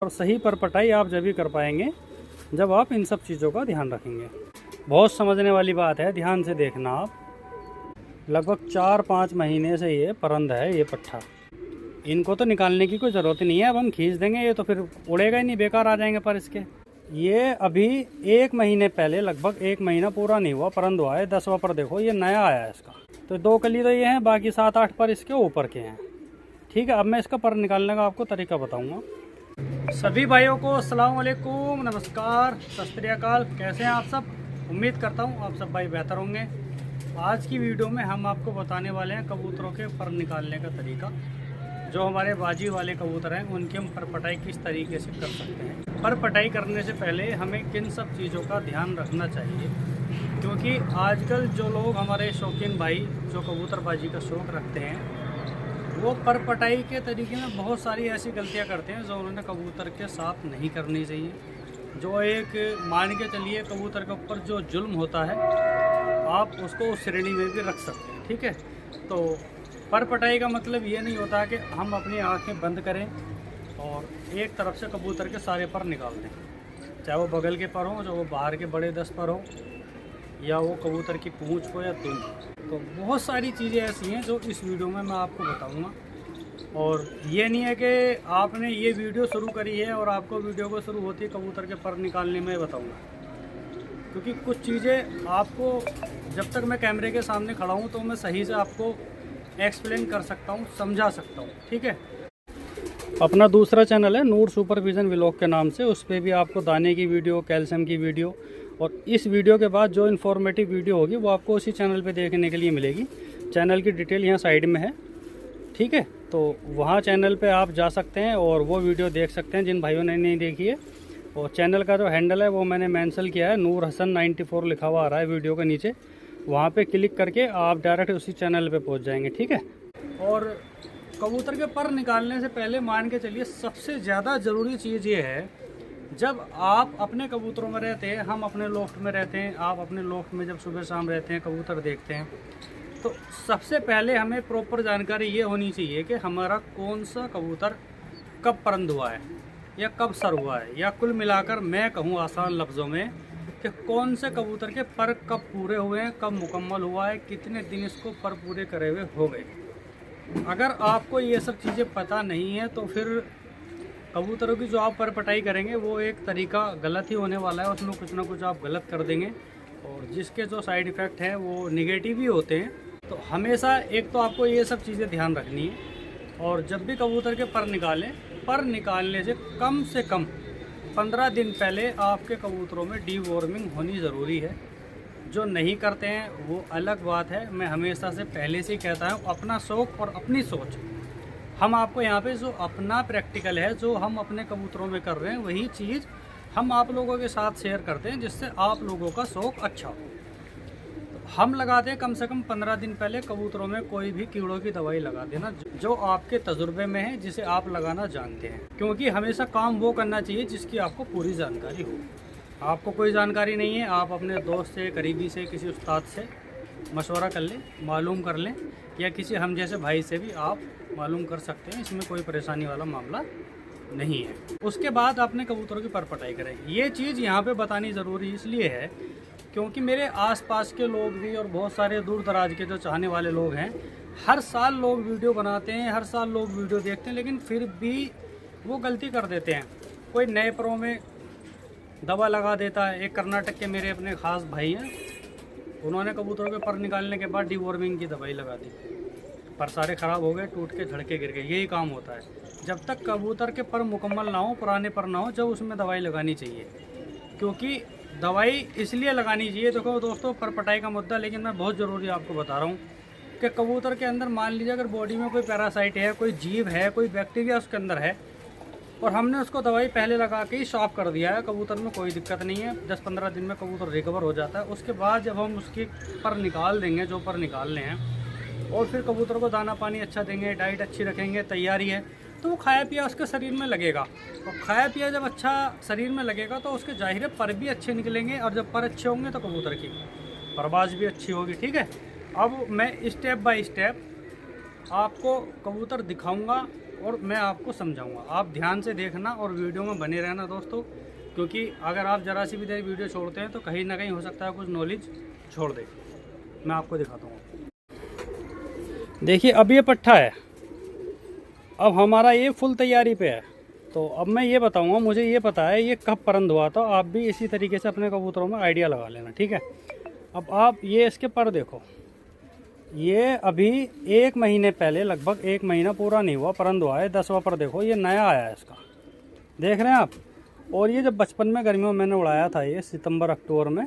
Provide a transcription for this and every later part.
और सही परपटाई आप जब भी कर पाएंगे जब आप इन सब चीज़ों का ध्यान रखेंगे। बहुत समझने वाली बात है, ध्यान से देखना आप। लगभग 4-5 महीने से ये परंद है, ये पट्ठा। इनको तो निकालने की कोई ज़रूरत नहीं है, अब हम खींच देंगे ये तो फिर उड़ेगा ही नहीं, बेकार आ जाएंगे पर इसके। ये अभी 1 महीने पहले, लगभग 1 महीना पूरा नहीं हुआ, परंद हुआ है। 10वां पर देखो ये नया आया है इसका। तो 2 कली तो ये हैं, बाकी 7-8 पर इसके ऊपर के हैं। ठीक है, अब मैं इसका पर निकालने का आपको तरीका बताऊँगा। सभी भाइयों को अस्सलाम वालेकुम, नमस्कार, सत श्री अकाल। कैसे हैं आप सब? उम्मीद करता हूँ आप सब भाई बेहतर होंगे। आज की वीडियो में हम आपको बताने वाले हैं कबूतरों के पर निकालने का तरीका। जो हमारे बाजी वाले कबूतर हैं उनके हम पर पटाई किस तरीके से कर सकते हैं। पर पटाई करने से पहले हमें किन सब चीज़ों का ध्यान रखना चाहिए, क्योंकि आजकल जो लोग हमारे शौकीन भाई जो कबूतरबाजी का शौक़ रखते हैं वो पर पटाई के तरीके में बहुत सारी ऐसी गलतियां करते हैं जो उन्होंने कबूतर के साथ नहीं करनी चाहिए। जो एक मान के चलिए कबूतर के ऊपर जो जुल्म होता है आप उसको उस श्रेणी में भी रख सकते हैं। ठीक है, तो पर पटाई का मतलब ये नहीं होता कि हम अपनी आंखें बंद करें और एक तरफ से कबूतर के सारे पर निकाल दें, चाहे वो बगल के पर हों, जो वो बाहर के बड़े 10 पर हों, या वो कबूतर की पूँछ हो या दुम। तो बहुत सारी चीज़ें ऐसी हैं जो इस वीडियो में मैं आपको बताऊंगा। और ये नहीं है कि आपने ये वीडियो शुरू करी है और आपको वीडियो को शुरू होती है कबूतर के पर निकालने में बताऊंगा, क्योंकि कुछ चीज़ें आपको जब तक मैं कैमरे के सामने खड़ा हूँ तो मैं सही से आपको एक्सप्लेन कर सकता हूँ, समझा सकता हूँ। ठीक है, अपना दूसरा चैनल है नूर सुपरविज़न व्लॉग के नाम से, उस पर भी आपको दाने की वीडियो, कैल्शियम की वीडियो और इस वीडियो के बाद जो इन्फॉर्मेटिव वीडियो होगी वो आपको उसी चैनल पे देखने के लिए मिलेगी। चैनल की डिटेल यहाँ साइड में है। ठीक है, तो वहाँ चैनल पे आप जा सकते हैं और वो वीडियो देख सकते हैं जिन भाइयों ने नहीं देखी है। और चैनल का जो हैंडल है वो मैंने मेंशन किया है, नूर हसन 94 लिखा हुआ आ रहा है वीडियो के नीचे। वहाँ पर क्लिक करके आप डायरेक्ट उसी चैनल पर पहुँच जाएँगे। ठीक है, और कबूतर के पर निकालने से पहले मान के चलिए सबसे ज़्यादा ज़रूरी चीज़ ये है, जब आप अपने कबूतरों में रहते हैं, हम अपने लोफ्ट में रहते हैं, आप अपने लोफ्ट में जब सुबह शाम रहते हैं कबूतर देखते हैं, तो सबसे पहले हमें प्रॉपर जानकारी ये होनी चाहिए कि हमारा कौन सा कबूतर कब परंद हुआ है या कब सर हुआ है, या कुल मिलाकर मैं कहूँ आसान लफ्ज़ों में कि कौन से कबूतर के पर कब पूरे हुए हैं, कब मुकम्मल हुआ है, कितने दिन इसको पर पूरे करे हुए हो गए। अगर आपको ये सब चीज़ें पता नहीं है तो फिर कबूतरों की जो आप पर पटाई करेंगे वो एक तरीका गलत ही होने वाला है, उसमें कुछ ना कुछ आप गलत कर देंगे और जिसके जो साइड इफ़ेक्ट हैं वो निगेटिव ही होते हैं। तो हमेशा एक तो आपको ये सब चीज़ें ध्यान रखनी है। और जब भी कबूतर के पर निकालें, पर निकालने से कम 15 दिन पहले आपके कबूतरों में डीवॉर्मिंग होनी ज़रूरी है। जो नहीं करते हैं वो अलग बात है, मैं हमेशा से पहले से ही कहता हूँ अपना शौक़ और अपनी सोच। हम आपको यहाँ पे जो अपना प्रैक्टिकल है, जो हम अपने कबूतरों में कर रहे हैं, वही चीज़ हम आप लोगों के साथ शेयर करते हैं जिससे आप लोगों का शौक़ अच्छा हो। तो हम लगाते हैं कम से कम 15 दिन पहले कबूतरों में कोई भी कीड़ों की दवाई लगा देना जो आपके तजुर्बे में है, जिसे आप लगाना जानते हैं। क्योंकि हमेशा काम वो करना चाहिए जिसकी आपको पूरी जानकारी हो। आपको कोई जानकारी नहीं है, आप अपने दोस्त से, करीबी से, किसी उस्ताद से मशवरा कर लें, मालूम कर लें, या किसी हम जैसे भाई से भी आप मालूम कर सकते हैं। इसमें कोई परेशानी वाला मामला नहीं है। उसके बाद आपने कबूतरों की पर पटाई करें। ये चीज़ यहाँ पे बतानी ज़रूरी इसलिए है क्योंकि मेरे आसपास के लोग भी और बहुत सारे दूर दराज के जो चाहने वाले लोग हैं, हर साल लोग वीडियो बनाते हैं, हर साल लोग वीडियो देखते हैं, लेकिन फिर भी वो गलती कर देते हैं। कोई नए परों में दवा लगा देता है। एक कर्नाटक के मेरे अपने ख़ास भाई हैं, उन्होंने कबूतरों के पर निकालने के बाद डीवॉर्मिंग की दवाई लगा दी, पर सारे ख़राब हो गए, टूट के झड़के गिर गए। यही काम होता है, जब तक कबूतर के पर मुकम्मल ना हो, पुराने पर ना हो, जब उसमें दवाई लगानी चाहिए। क्योंकि दवाई इसलिए लगानी चाहिए, देखो दोस्तों, पर पटाई का मुद्दा, लेकिन मैं बहुत ज़रूरी आपको बता रहा हूँ कि कबूतर के अंदर मान लीजिए अगर बॉडी में कोई पैरासाइट है, कोई जीव है, कोई बैक्टीरिया उसके अंदर है और हमने उसको दवाई पहले लगा के ही साफ कर दिया है, कबूतर में कोई दिक्कत नहीं है, 10-15 दिन में कबूतर रिकवर हो जाता है। उसके बाद जब हम उसके पर निकाल देंगे, जो पर निकालने हैं, और फिर कबूतर को दाना पानी अच्छा देंगे, डाइट अच्छी रखेंगे, तैयारी है, तो वो खाया पिया उसके शरीर में लगेगा। और खाया पिया जब अच्छा शरीर में लगेगा तो उसके ज़ाहिर पर भी अच्छे निकलेंगे, और जब पर अच्छे होंगे तो कबूतर की परवाज भी अच्छी होगी। ठीक है, अब मैं स्टेप बाय स्टेप आपको कबूतर दिखाऊंगा और मैं आपको समझाऊंगा। आप ध्यान से देखना और वीडियो में बने रहना दोस्तों, क्योंकि अगर आप ज़रा सी भी देर वीडियो छोड़ते हैं तो कहीं ना कहीं हो सकता है कुछ नॉलेज छोड़ दे। मैं आपको दिखाता हूँ। देखिए अब ये पट्ठा है, अब हमारा ये फुल तैयारी पे है। तो अब मैं ये बताऊंगा, मुझे ये पता है ये कब परंद हुआ था। आप भी इसी तरीके से अपने कबूतरों में आइडिया लगा लेना, ठीक है। अब आप ये इसके पर देखो, ये अभी 1 महीने पहले, लगभग 1 महीना पूरा नहीं हुआ, परंद हुआ है। 10वां पर देखो, ये नया आया है इसका, देख रहे हैं आप। और ये जब बचपन में गर्मियों में मैंने उड़ाया था, ये सितंबर अक्टूबर में,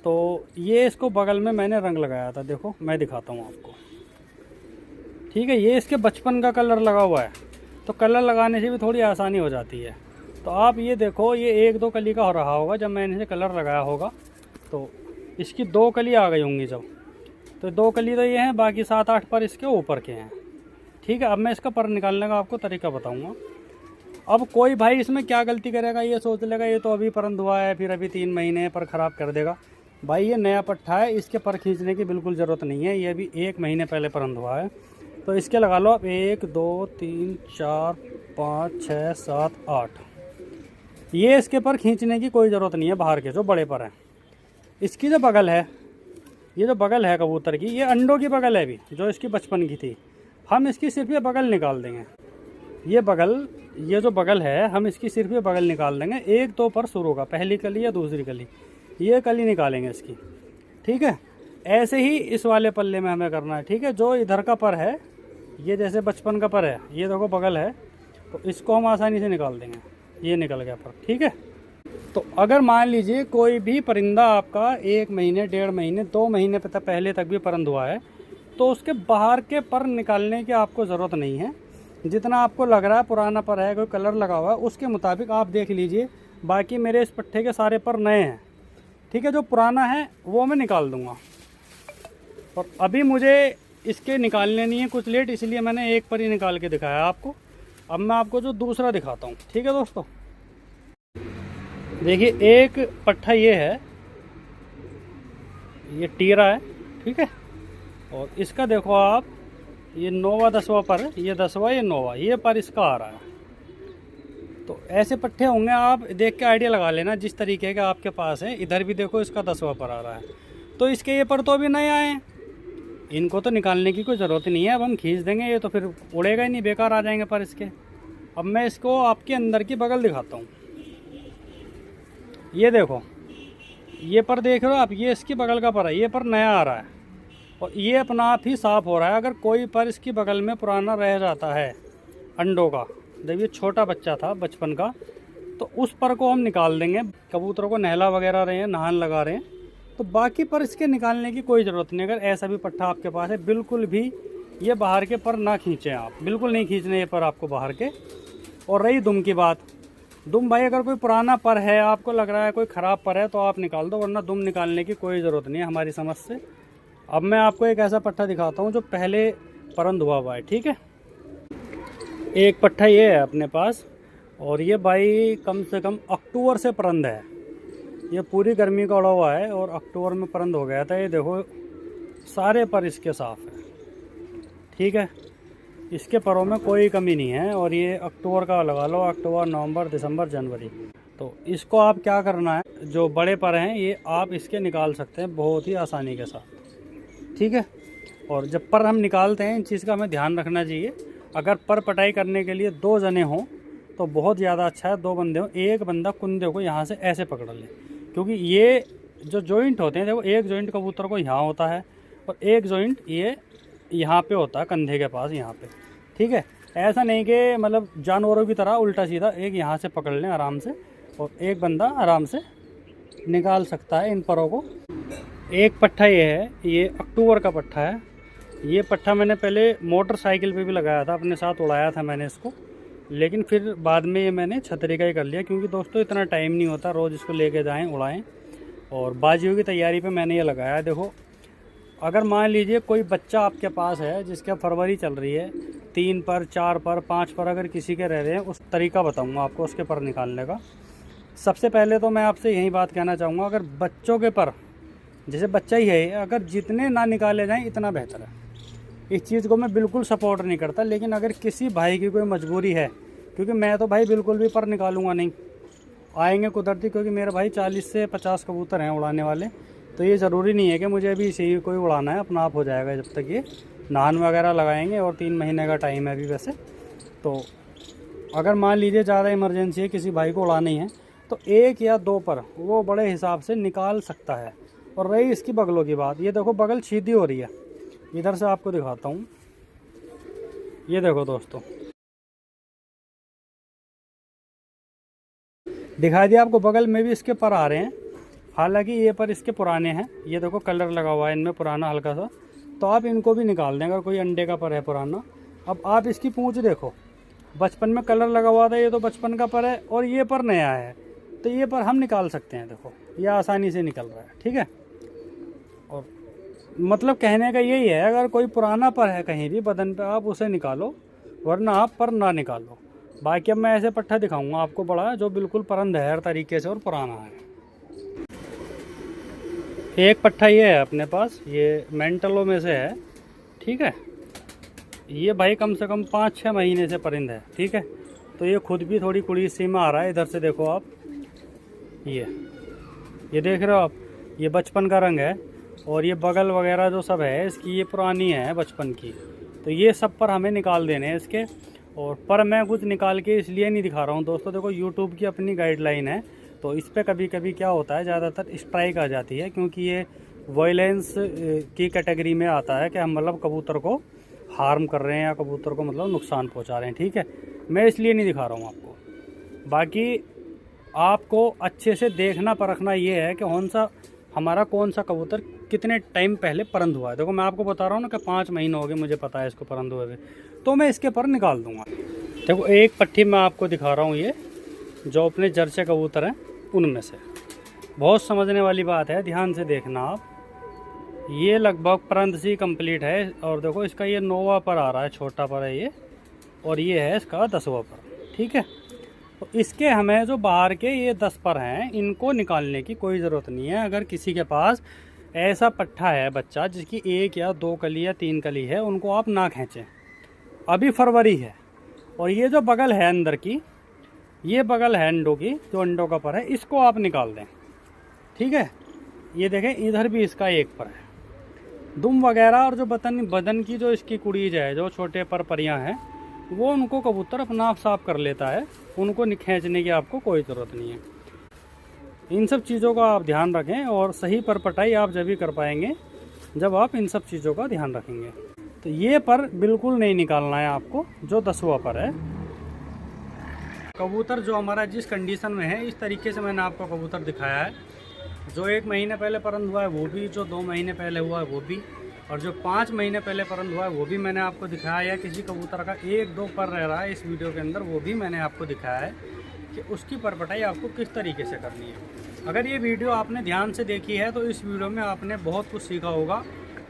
तो ये इसको बगल में मैंने रंग लगाया था। देखो मैं दिखाता हूँ आपको, ठीक है। ये इसके बचपन का कलर लगा हुआ है, तो कलर लगाने से भी थोड़ी आसानी हो जाती है। तो आप ये देखो, ये 1-2 कली का हो रहा होगा जब मैंने इसे कलर लगाया होगा, तो इसकी 2 कली आ गई होंगी जब। तो 2 कली तो ये हैं, बाकी 7-8 पर इसके ऊपर के हैं, ठीक है। अब मैं इसका पर निकालने का आपको तरीका बताऊंगा। अब कोई भाई इसमें क्या गलती करेगा, ये सोच लेगा ये तो अभी परंद हुआ है, फिर अभी 3 महीने पर ख़राब कर देगा। भाई ये नया पट्ठा है, इसके पर खींचने की बिल्कुल ज़रूरत नहीं है। ये अभी 1 महीने पहले परंद हुआ है। तो इसके लगा लो आप 1 2 3 4 5 6 7 8। ये इसके पर खींचने की कोई ज़रूरत नहीं है, बाहर के जो बड़े पर हैं। इसकी जो बगल है, ये जो बगल है कबूतर की, ये अंडों की बगल है अभी, जो इसकी बचपन की थी। हम इसकी सिर्फ ये बगल निकाल देंगे, ये बगल, ये जो बगल है, हम इसकी सिर्फ ये बगल निकाल देंगे। 1-2 पर शुरू होगा, पहली कली या दूसरी कली, ये कली निकालेंगे इसकी, ठीक है। ऐसे ही इस वाले पल्ले में हमें करना है, ठीक है। जो इधर का पर है, ये जैसे बचपन का पर है, ये देखो बगल है, तो इसको हम आसानी से निकाल देंगे। ये निकल गया पर, ठीक है। तो अगर मान लीजिए कोई भी परिंदा आपका 1 महीने 1.5 महीने 2 महीने पहले तक भी परंद हुआ है, तो उसके बाहर के पर निकालने की आपको ज़रूरत नहीं है। जितना आपको लग रहा है पुराना पर है, कोई कलर लगा हुआ है, उसके मुताबिक आप देख लीजिए। बाकी मेरे इस पट्टे के सारे पर नए हैं, ठीक है। जो पुराना है वो मैं निकाल दूँगा। और अभी मुझे इसके निकालने नहीं है कुछ लेट, इसलिए मैंने एक पर ही निकाल के दिखाया आपको। अब मैं आपको जो दूसरा दिखाता हूँ, ठीक है दोस्तों। देखिए एक पट्ठा ये है, ये टीरा है, ठीक है। और इसका देखो आप, ये 9वां 10वां पर, ये 10वां ये 9वां, ये पर इसका आ रहा है। तो ऐसे पट्टे होंगे, आप देख के आइडिया लगा लेना जिस तरीके के आपके पास है। इधर भी देखो इसका 10वां पर आ रहा है, तो इसके ये पर तो अभी नए आए हैं, इनको तो निकालने की कोई ज़रूरत नहीं है। अब हम खींच देंगे, ये तो फिर उड़ेगा ही नहीं, बेकार आ जाएंगे पर इसके। अब मैं इसको आपके अंदर की बगल दिखाता हूँ। ये देखो, ये पर देख रहे हो आप, ये इसकी बगल का पर है, ये पर नया आ रहा है और ये अपना आप ही साफ़ हो रहा है। अगर कोई पर इसकी बगल में पुराना रह जाता है अंडों का, जब ये छोटा बच्चा था बचपन का, तो उस पर को हम निकाल देंगे। कबूतरों को नहला वगैरह रहे हैं, नहान लगा रहे हैं, तो बाकी पर इसके निकालने की कोई ज़रूरत नहीं। अगर ऐसा भी पट्ठा आपके पास है, बिल्कुल भी ये बाहर के पर ना खींचें आप, बिल्कुल नहीं खींचने ये पर आपको बाहर के। और रही दुम की बात, दुम भाई अगर कोई पुराना पर है, आपको लग रहा है कोई ख़राब पर है, तो आप निकाल दो, वरना दुम निकालने की कोई ज़रूरत नहीं है हमारी समझ से। अब मैं आपको एक ऐसा पट्ठा दिखाता हूँ जो पहले परंद हुआ है, ठीक है। एक पट्ठा ये है अपने पास, और ये भाई कम से कम अक्टूबर से परंद है। ये पूरी गर्मी का उड़ा हुआ है और अक्टूबर में परंद हो गया था। ये देखो सारे पर इसके साफ़ है, ठीक है। इसके परों में कोई कमी नहीं है। और ये अक्टूबर का लगा लो, अक्टूबर नवंबर दिसंबर जनवरी। तो इसको आप क्या करना है, जो बड़े पर हैं ये आप इसके निकाल सकते हैं बहुत ही आसानी के साथ, ठीक है। और जब पर हम निकालते हैं, इन चीज़ का हमें ध्यान रखना चाहिए। अगर पर पटाई करने के लिए 2 जने हों तो बहुत ज़्यादा अच्छा है। 2 बंदे हों, एक बंदा कुंदे को यहाँ से ऐसे पकड़ ले, क्योंकि ये जो जॉइंट होते हैं, देखो एक जॉइंट कबूतर को यहाँ होता है और एक जॉइंट ये यहाँ पे होता है कंधे के पास, यहाँ पे, ठीक है। ऐसा नहीं कि मतलब जानवरों की तरह उल्टा सीधा, एक यहाँ से पकड़ लें आराम से और एक बंदा आराम से निकाल सकता है इन परों को। एक पट्ठा ये है, ये अक्टूबर का पट्ठा है। ये पट्ठा मैंने पहले मोटरसाइकिल पे भी लगाया था, अपने साथ उड़ाया था मैंने इसको, लेकिन फिर बाद में ये मैंने छतरी का ही कर लिया, क्योंकि दोस्तों इतना टाइम नहीं होता रोज़ इसको लेके जाएं उड़ाएं। और बाजियों की तैयारी पे मैंने ये लगाया। देखो अगर मान लीजिए कोई बच्चा आपके पास है जिसके फरवरी चल रही है, 3 पर 4 पर 5 पर अगर किसी के रह रहे हैं, उस तरीका बताऊँगा आपको उसके पर निकालने का। सबसे पहले तो मैं आपसे यही बात कहना चाहूँगा, अगर बच्चों के पर, जैसे बच्चा ही है, अगर जितने ना निकाले जाएँ इतना बेहतर है। इस चीज़ को मैं बिल्कुल सपोर्ट नहीं करता, लेकिन अगर किसी भाई की कोई मजबूरी है, क्योंकि मैं तो भाई बिल्कुल भी पर निकालूंगा नहीं, आएंगे कुदरती, क्योंकि मेरे भाई 40 से 50 कबूतर हैं उड़ाने वाले, तो ये ज़रूरी नहीं है कि मुझे अभी इसे ही कोई उड़ाना है, अपना आप हो जाएगा जब तक ये नान वगैरह लगाएंगे, और 3 महीने का टाइम है अभी वैसे। तो अगर मान लीजिए ज़्यादा इमरजेंसी है, किसी भाई को उड़ानी है, तो 1 या 2 पर वो बड़े हिसाब से निकाल सकता है। और रही इसकी बगलों की बात, ये देखो बगल सीधी हो रही है, इधर से आपको दिखाता हूँ, ये देखो दोस्तों, दिखाई दिया आपको, बगल में भी इसके पर आ रहे हैं। हालांकि ये पर इसके पुराने हैं, ये देखो कलर लगा हुआ है इनमें पुराना हल्का सा, तो आप इनको भी निकाल दें अगर कोई अंडे का पर है पुराना। अब आप इसकी पूंछ देखो, बचपन में कलर लगा हुआ था, ये तो बचपन का पर है, और ये पर नया है, तो ये पर हम निकाल सकते हैं। देखो ये आसानी से निकल रहा है, ठीक है। और मतलब कहने का यही है, अगर कोई पुराना पर है कहीं भी बदन पे, आप उसे निकालो, वरना आप पर ना निकालो। बाकी अब मैं ऐसे पट्ठा दिखाऊंगा आपको बड़ा, जो बिल्कुल परंद है हर तरीके से और पुराना है। एक पट्ठा ये है अपने पास, ये मेंटलों में से है, ठीक है। ये भाई कम से कम 5-6 महीने से परिंद है, ठीक है। तो ये खुद भी थोड़ी कुड़ी सी में आ रहा है, इधर से देखो आप, ये देख रहे हो आप, ये बचपन का रंग है, और ये बगल वगैरह जो सब है इसकी, ये पुरानी है बचपन की। तो ये सब पर हमें निकाल देने हैं इसके। और पर मैं कुछ निकाल के इसलिए नहीं दिखा रहा हूँ दोस्तों, देखो यूट्यूब की अपनी गाइडलाइन है, तो इस पर कभी कभी क्या होता है, ज़्यादातर स्ट्राइक आ जाती है, क्योंकि ये वायलेंस की कैटेगरी में आता है कि हम मतलब कबूतर को हार्म कर रहे हैं या कबूतर को मतलब नुकसान पहुंचा रहे हैं, ठीक है। मैं इसलिए नहीं दिखा रहा हूं आपको। बाकी आपको अच्छे से देखना परखना ये है कि कौन सा कबूतर कितने टाइम पहले परंद हुआ है। देखो मैं आपको बता रहा हूँ ना कि 5 महीने हो गए मुझे पता है इसको परंद हुए हुए, तो मैं इसके पर निकाल दूंगा। देखो एक पट्टी मैं आपको दिखा रहा हूँ, ये जो अपने जर्से कबूतर हैं उनमें से, बहुत समझने वाली बात है, ध्यान से देखना आप। ये लगभग परंद सी कंप्लीट है, और देखो इसका ये 9वां पर आ रहा है, छोटा पर है ये, और ये है इसका 10वां पर, ठीक है। तो इसके हमें जो बाहर के ये 10 पर हैं, इनको निकालने की कोई ज़रूरत नहीं है। अगर किसी के पास ऐसा पट्ठा है बच्चा जिसकी 1 या 2 कली या 3 कली है, उनको आप ना खींचें, अभी फरवरी है। और ये जो बगल है अंदर की, ये बगल है अंडों की, जो अंडों का पर है, इसको आप निकाल दें, ठीक है। ये देखें इधर भी इसका 1 पर है, दुम वगैरह और जो बदन की जो इसकी कुड़ीज है, जो छोटे पर परियां हैं, वो उनको कबूतर अपना आप साफ कर लेता है, उनको खींचने की आपको कोई ज़रूरत नहीं है। इन सब चीज़ों का आप ध्यान रखें, और सही पर पटाई आप जब भी कर पाएंगे जब आप इन सब चीज़ों का ध्यान रखेंगे। तो ये पर बिल्कुल नहीं निकालना है आपको, जो 10वां पर है। कबूतर जो हमारा जिस कंडीशन में है, इस तरीके से मैंने आपको कबूतर दिखाया है। जो 1 महीने पहले परंद हुआ है वो भी, जो 2 महीने पहले हुआ है वो भी, और जो 5 महीने पहले परंद हुआ है वो भी मैंने आपको दिखाया है। किसी कबूतर का 1-2 पर रह रहा है इस वीडियो के अंदर, वो भी मैंने आपको दिखाया है कि उसकी परपटाई आपको किस तरीके से करनी है। अगर ये वीडियो आपने ध्यान से देखी है तो इस वीडियो में आपने बहुत कुछ सीखा होगा।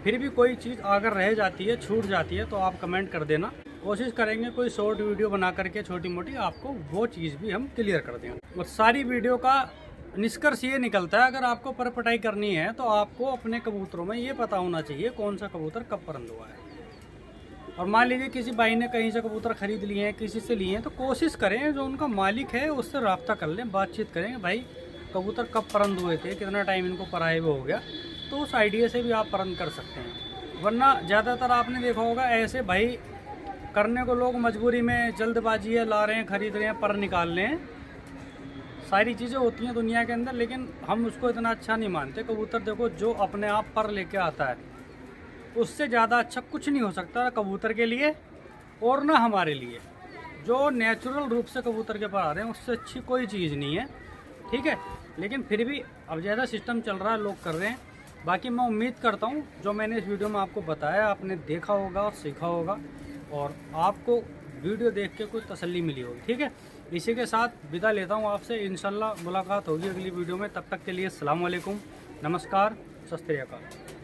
फिर भी कोई चीज़ अगर रह जाती है, छूट जाती है, तो आप कमेंट कर देना, कोशिश करेंगे कोई शॉर्ट वीडियो बना करके छोटी मोटी आपको वो चीज़ भी हम क्लियर कर दें। और सारी वीडियो का निष्कर्ष ये निकलता है, अगर आपको परपटाई करनी है तो आपको अपने कबूतरों में ये पता होना चाहिए कौन सा कबूतर कब परंद हुआ है। और मान लीजिए किसी भाई ने कहीं से कबूतर खरीद लिए हैं, किसी से लिए हैं, तो कोशिश करें जो उनका मालिक है उससे रब्ता कर लें, बातचीत करें, भाई कबूतर कब परंद हुए थे, कितना टाइम इनको पराए हुए हो गया, तो उस आइडिया से भी आप परंद कर सकते हैं। वरना ज़्यादातर आपने देखा होगा ऐसे भाई करने को लोग मजबूरी में जल्दबाजी है, ला रहे हैं, खरीद रहे हैं, पर निकाल रहे हैं, सारी चीज़ें होती हैं दुनिया के अंदर, लेकिन हम उसको इतना अच्छा नहीं मानते। कबूतर देखो जो अपने आप पर लेके आता है, उससे ज़्यादा अच्छा कुछ नहीं हो सकता कबूतर के लिए और ना हमारे लिए। जो नेचुरल रूप से कबूतर के पर आ रहे हैं उससे अच्छी कोई चीज़ नहीं है, ठीक है। लेकिन फिर भी अब ज़्यादा सिस्टम चल रहा है, लोग कर रहे हैं। बाकी मैं उम्मीद करता हूँ जो मैंने इस वीडियो में आपको बताया आपने देखा होगा और सीखा होगा, और आपको वीडियो देख के कुछ तसल्ली मिली होगी, ठीक है। इसी के साथ विदा लेता हूँ आपसे, इंशाल्लाह मुलाकात होगी अगली वीडियो में। तब तक के लिए अस्सलाम वालेकुम, नमस्कार, सत श्री अकाल।